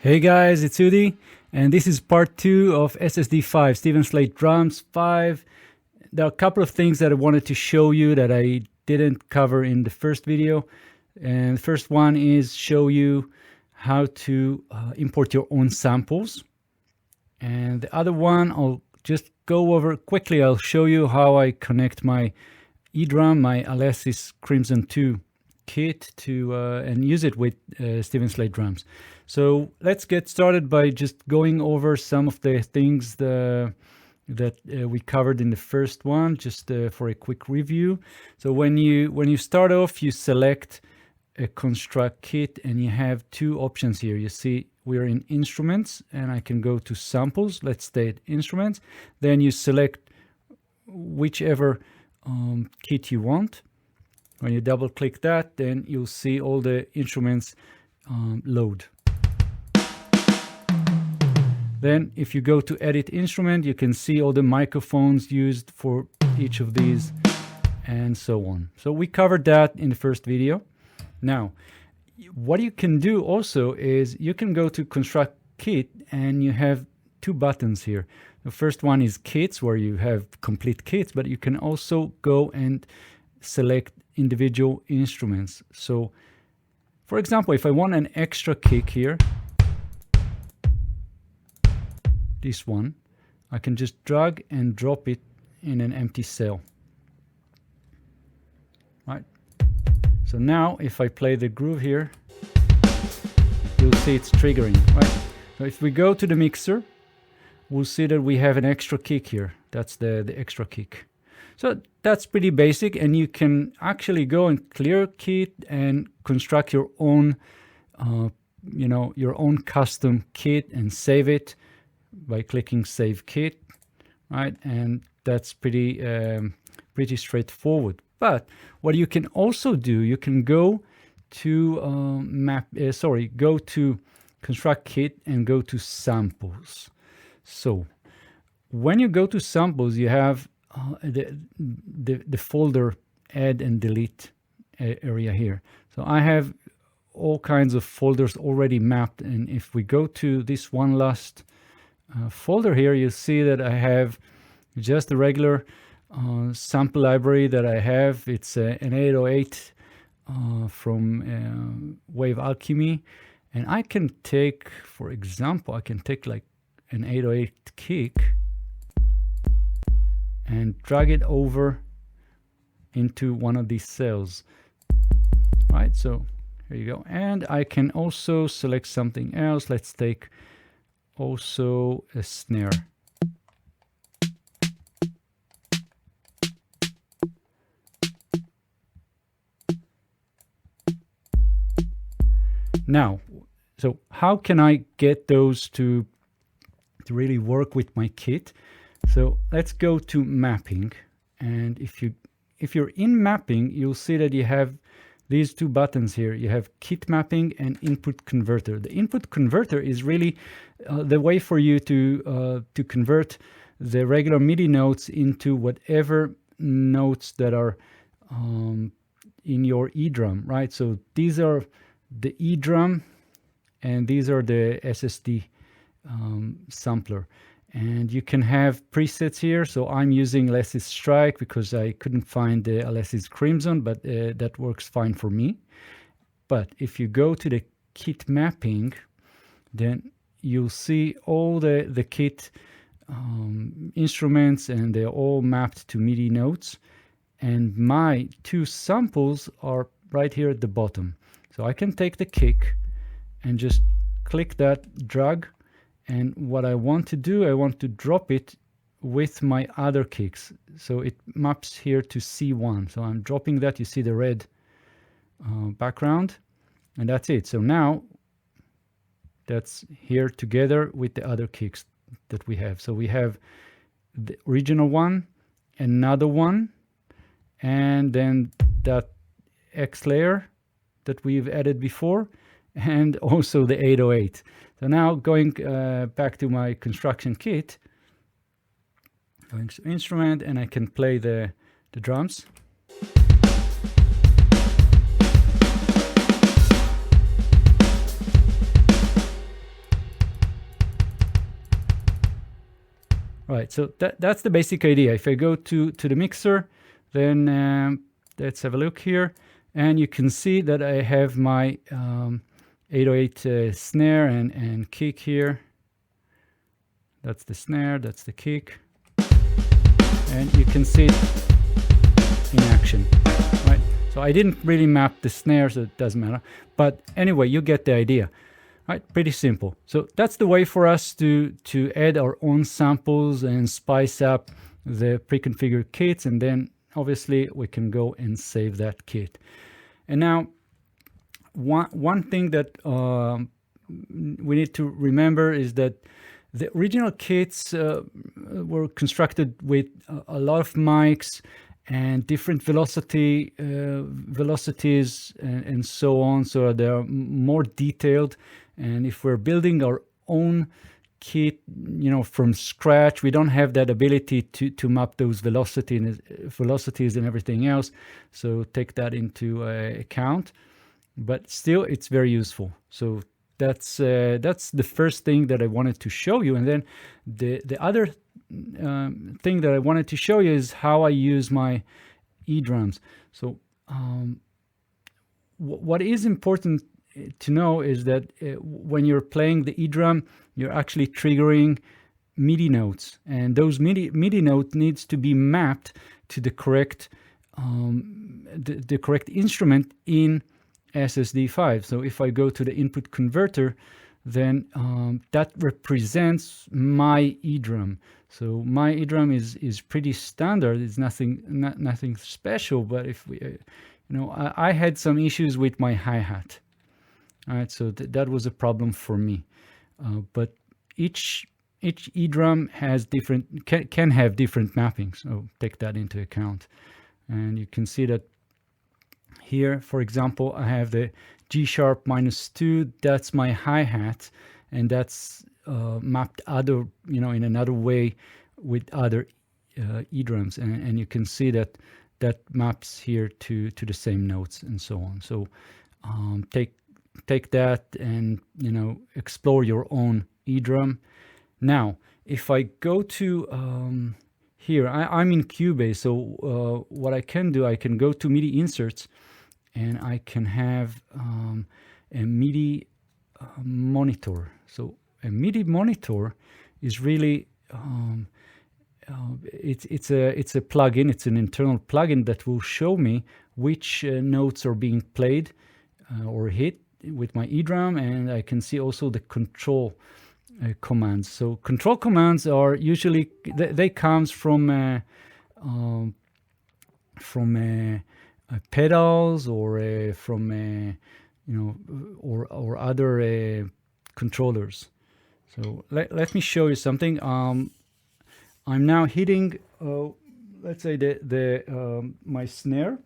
Hey guys, it's Udi, and this is part 2 of SSD5, Steven Slate Drums 5. There are a couple of things that I wanted to show you that I didn't cover in the first video. And the first one is show you how to import your own samples. And the other one, I'll just go over quickly. I'll show you how I connect my eDrum, my Alesis Crimson 2 kit to and use it with Steven Slate drums. So let's get started by just going over some of the things that we covered in the first one, just for a quick review. So when you start off, you select a construct kit and you have two options here. You see we're in instruments and I can go to samples. Let's stay at instruments. Then you select whichever kit you want. When you double click that, then you'll see all the instruments load. Then if you go to edit instrument, you can see all the microphones used for each of these and so on. So we covered that in the first video. Now, what you can do also is you can go to construct kit and you have two buttons here. The first one is kits, where you have complete kits, but you can also go and select individual instruments. So for example, if I want an extra kick here, this one, I can just drag and drop it in an empty cell. Right. So now if I play the groove here, you'll see it's triggering, right? So if we go to the mixer, we'll see that we have an extra kick here. That's the extra kick. So that's pretty basic, and you can actually go and clear kit and construct your own, your own custom kit and save it by clicking Save Kit, right? And that's pretty straightforward. But what you can also do, you can go to go to Construct Kit and go to Samples. So when you go to Samples, you have the folder add and delete area here. So I have all kinds of folders already mapped, and if we go to this one last folder here, you see that I have just the regular sample library that I have. It's an 808 from Wave Alchemy, and I can take, for example, I can take like an 808 kick and drag it over into one of these cells, right? So here you go. And I can also select something else. Let's take also a snare. Now, so how can I get those to really work with my kit? So let's go to mapping, and if you're in mapping, you'll see that you have these two buttons here. You have kit mapping and input converter. The input converter is really the way for you to convert the regular MIDI notes into whatever notes that are in your eDrum, right? So these are the eDrum and these are the SSD sampler. And you can have presets here. So I'm using Alesis Strike because I couldn't find the Alesis Crimson, but that works fine for me. But if you go to the kit mapping, then you'll see all the kit instruments, and they're all mapped to MIDI notes. And my two samples are right here at the bottom. So I can take the kick and just click that, drag. And what I want to do, I want to drop it with my other kicks. So it maps here to C1. So I'm dropping that. You see the red background, and that's it. So now that's here together with the other kicks that we have. So we have the original one, another one, and then that X layer that we've added before, and also the 808. So now going back to my construction kit, going to instrument, and I can play the drums. Right, so that's the basic idea. If I go to the mixer, then let's have a look here, and you can see that I have my 808 snare and kick here. That's the snare, that's the kick, and you can see it in action, right? So I didn't really map the snare, so it doesn't matter. But anyway, you get the idea. Right, pretty simple. So that's the way for us to add our own samples and spice up the pre-configured kits, and then obviously we can go and save that kit. And now one thing that we need to remember is that the original kits were constructed with a lot of mics and different velocities and so on, so they're more detailed. And if we're building our own kit, from scratch, we don't have that ability to map those velocities and everything else. So take that into account. But still, it's very useful. So that's the first thing that I wanted to show you. And then the other thing that I wanted to show you is how I use my eDrums. So what is important to know is that when you're playing the eDrum, you're actually triggering MIDI notes, and those MIDI note needs to be mapped to the correct the correct instrument in SSD5. So if I go to the input converter, then that represents my eDrum. So my eDrum is pretty standard. It's nothing special. But if we, I had some issues with my hi-hat. All right, so that was a problem for me. But each eDrum has can have different mappings. So take that into account. And you can see that here, for example, I have the G sharp -2. That's my hi-hat, and that's mapped in another way with other eDrums. And you can see that maps here to the same notes and so on. So take that and explore your own eDrum. Now, if I go to here, I'm in Cubase, so what I can do, I can go to Midi Inserts, and I can have a Midi Monitor. So a Midi Monitor is really it's a plugin. It's an internal plugin that will show me which notes are being played or hit with my eDrum, and I can see also the control commands. So control commands are usually they comes from pedals or from or other controllers. So let me show you something. I'm now hitting let's say the my snare.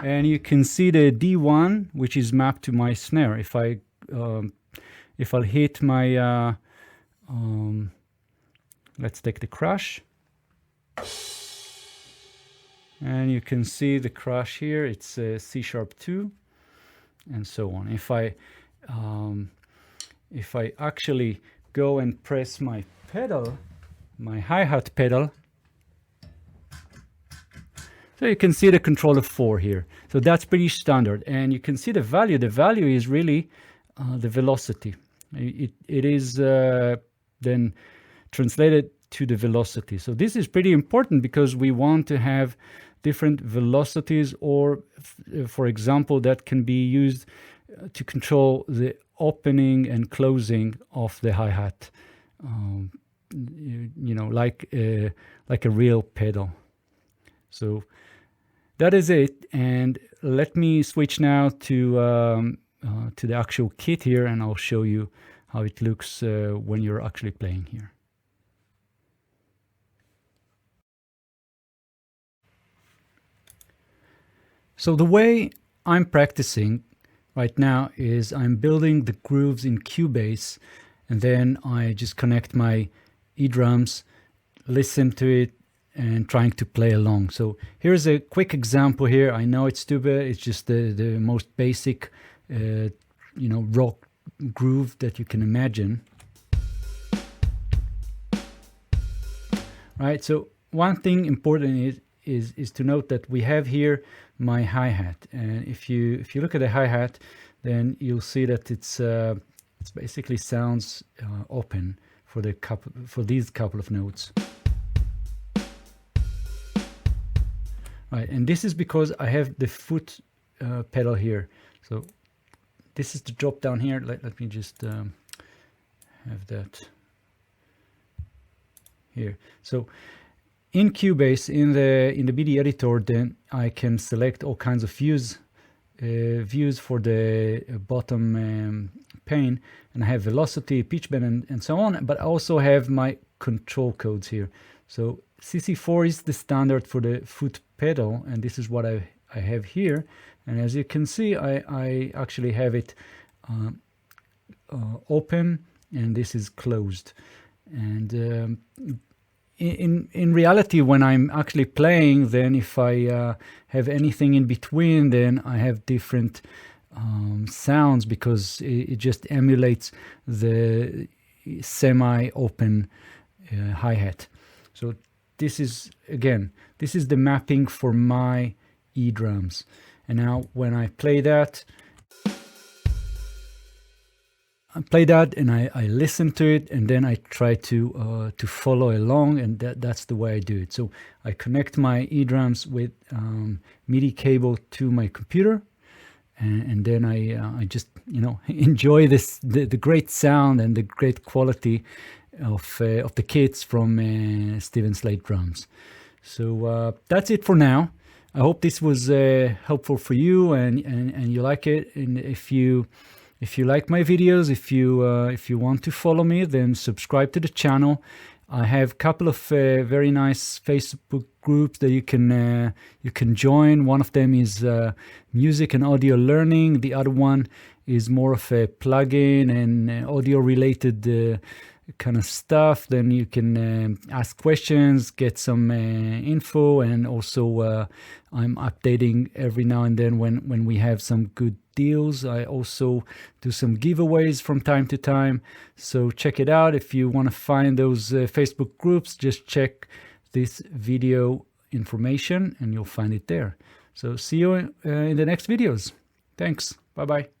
And you can see the D1, which is mapped to my snare. If I'll hit my let's take the crash, and you can see the crash here. It's C#2, and so on. If I actually go and press my pedal, my hi-hat pedal, so you can see the controller 4 here. So that's pretty standard, and you can see the value. The value is really the velocity. It is then translated to the velocity. So this is pretty important because we want to have different velocities, or for example, that can be used to control the opening and closing of the hi-hat, like a real pedal. So that is it, and let me switch now to the actual kit here, and I'll show you how it looks when you're actually playing here. So the way I'm practicing right now is I'm building the grooves in Cubase, and then I just connect my eDrums, listen to it, and trying to play along. So here's a quick example here. I know it's stupid. It's just the most basic, rock groove that you can imagine. Right, so one thing important is to note that we have here my hi-hat, and if you look at the hi-hat, then you'll see that it's basically sounds open for these couple of notes. Right, and this is because I have the foot pedal here. So this is the drop down here. Let me just have that here. So in Cubase, in the Midi editor, then I can select all kinds of views for the bottom pane, and I have velocity, pitch bend, and so on. But I also have my control codes here. So CC4 is the standard for the foot pedal, and this is what I have here. And as you can see, I actually have it open, and this is closed. And in reality, when I'm actually playing, then if I have anything in between, then I have different sounds, because it just emulates the semi-open hi-hat. So this is, again, this is the mapping for my E drums. And now when I play that, and I listen to it, and then I try to follow along, and that's the way I do it. So I connect my E drums with MIDI cable to my computer, and then I just enjoy the great sound and the great quality of the kits from Steven Slate drums. So that's it for now. I hope this was helpful for you, and you like it. And if you like my videos, if you want to follow me, then subscribe to the channel. I have a couple of very nice Facebook groups that you can join. One of them is music and audio learning. The other one is more of a plugin and audio related kind of stuff. Then you can ask questions, get some info, and also I'm updating every now and then when we have some good deals. I also do some giveaways from time to time, so check it out. If you want to find those Facebook groups, just check this video information and you'll find it there. So see you in the next videos. Thanks. Bye bye.